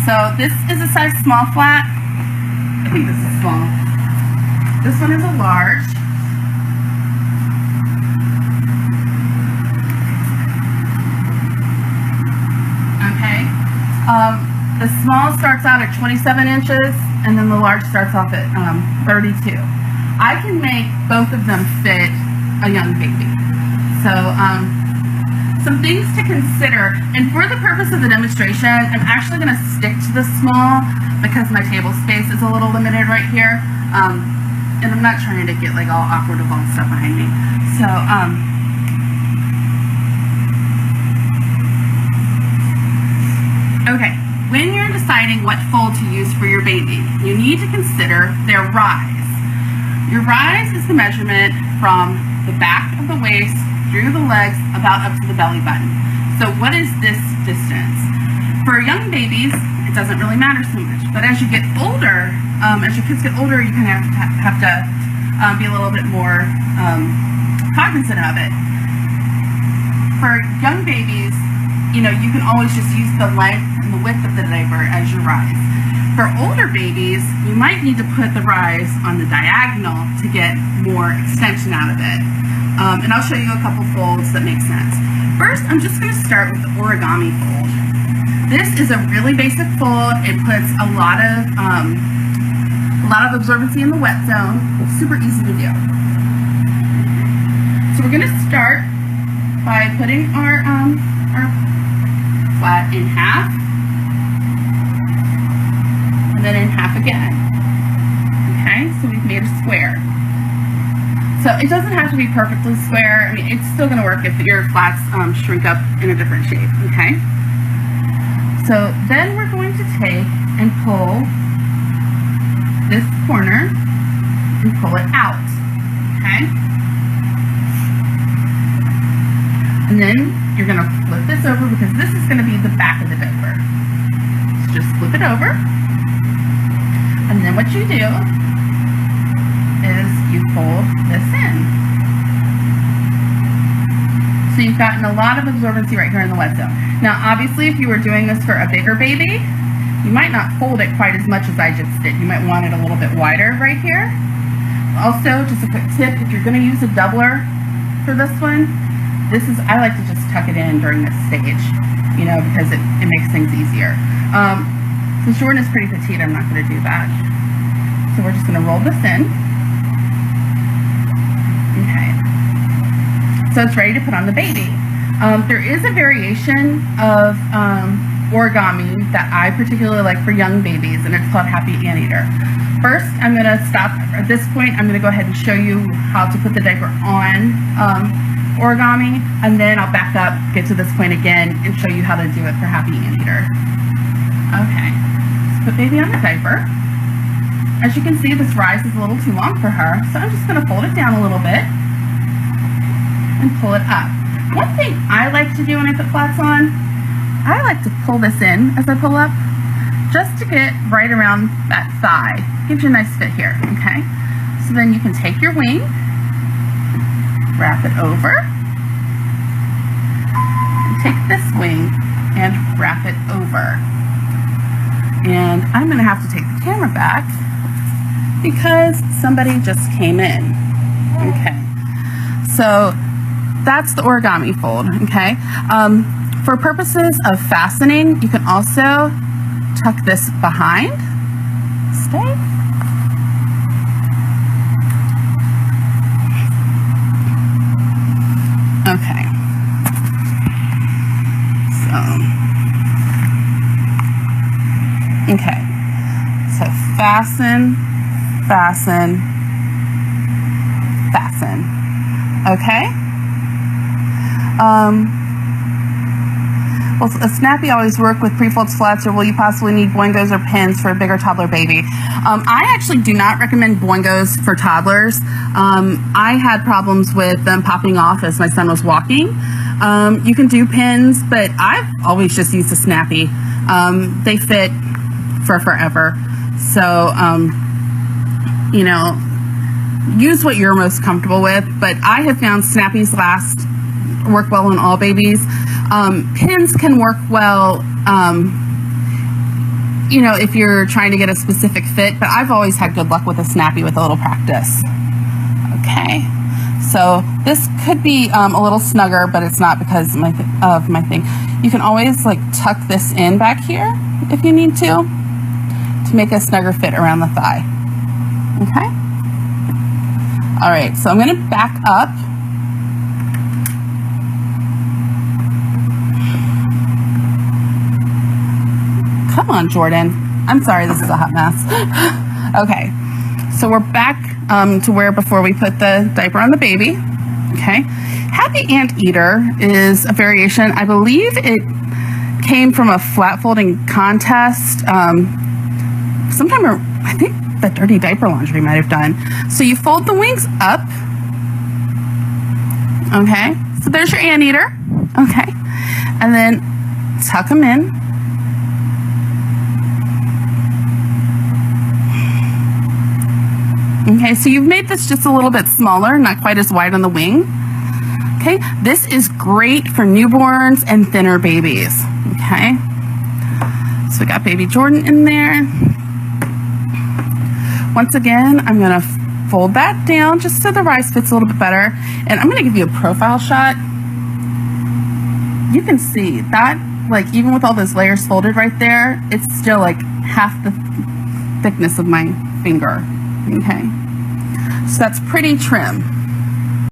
So this is a size small flat. I think this is small. This one is a large. Okay. The small starts out at 27 inches and then the large starts off at 32. I can make both of them fit a young baby. So some things to consider, and for the purpose of the demonstration, I'm actually going to stick to the small because my table space is a little limited right here, and I'm not trying to get like all awkward with all the stuff behind me. So okay, when you're deciding what fold to use for your baby, you need to consider their rise. Your rise is the measurement from the back of the waist through the legs about up to the belly button. So what is this distance? For young babies, it doesn't really matter so much, but as you get older, as your kids get older, you kind of have to be a little bit more cognizant of it. For young babies, you know, you can always just use the length and the width of the diaper as your rise. For older babies, you might need to put the rise on the diagonal to get more extension out of it. And I'll show you a couple folds that make sense. First, I'm just going to start with the origami fold. This is a really basic fold. It puts a lot of absorbency in the wet zone. It's super easy to do. So we're going to start by putting our flat in half, and then in half again. Okay, so we've made a square. So it doesn't have to be perfectly square. I mean, it's still going to work if your flats shrink up in a different shape, okay? So then we're going to take and pull this corner and pull it out, okay? And then you're going to flip this over because this is going to be the back of the diaper. So just flip it over. And then what you do is you fold this in. So you've gotten a lot of absorbency right here in the wet zone. Now obviously if you were doing this for a bigger baby, you might not fold it quite as much as I just did. You might want it a little bit wider right here. Also, just a quick tip, if you're going to use a doubler for this one, I like to just tuck it in during this stage, you know, because it makes things easier. Since Jordan is pretty petite, I'm not going to do that. So we're just going to roll this in. Okay, so it's ready to put on the baby. There is a variation of origami that I particularly like for young babies, and it's called Happy Anteater. First, I'm going to stop at this point. I'm going to go ahead and show you how to put the diaper on origami, and then I'll back up, get to this point again, and show you how to do it for Happy Anteater. Okay, let's put baby on the diaper. As you can see, this rise is a little too long for her, so I'm just going to fold it down a little bit and pull it up. One thing I like to do when I put flats on, I like to pull this in as I pull up, just to get right around that thigh. Gives you a nice fit here, okay? So then you can take your wing, wrap it over, and take this wing and wrap it over. And I'm going to have to take the camera back because somebody just came in. Okay, so that's the origami fold, okay? For purposes of fastening, you can also tuck this behind. Stay. Okay. Okay. So fasten, fasten, fasten. Okay? Will a snappy always work with Prefolds Flats, or will you possibly need boingos or pins for a bigger toddler baby? I actually do not recommend boingos for toddlers. I had problems with them popping off as my son was walking. You can do pins, but I've always just used a snappy. They fit for forever. So, you know, use what you're most comfortable with, but I have found snappies work well on all babies. Pins can work well you know, if you're trying to get a specific fit, but I've always had good luck with a snappy with a little practice. Okay, so this could be a little snugger, but it's not because of my thing. You can always like tuck this in back here if you need to make a snugger fit around the thigh. Okay. All right, so I'm going to back up. Come on, Jordan. I'm sorry, this is a hot mess. Okay, so we're back to where before we put the diaper on the baby. Okay, Happy Anteater is a variation. I believe it came from a flat folding contest. Sometime, I think the Dirty Diaper Laundry might have done. So you fold the wings up. Okay, so there's your Anteater. Okay, and then tuck them in. Okay, so you've made this just a little bit smaller, not quite as wide on the wing. Okay, this is great for newborns and thinner babies. Okay, so we got baby Jordan in there. Once again, I'm gonna fold that down just so the rise fits a little bit better. And I'm gonna give you a profile shot. You can see that, like, even with all those layers folded right there, it's still like half the thickness of my finger. Okay, so that's pretty trim.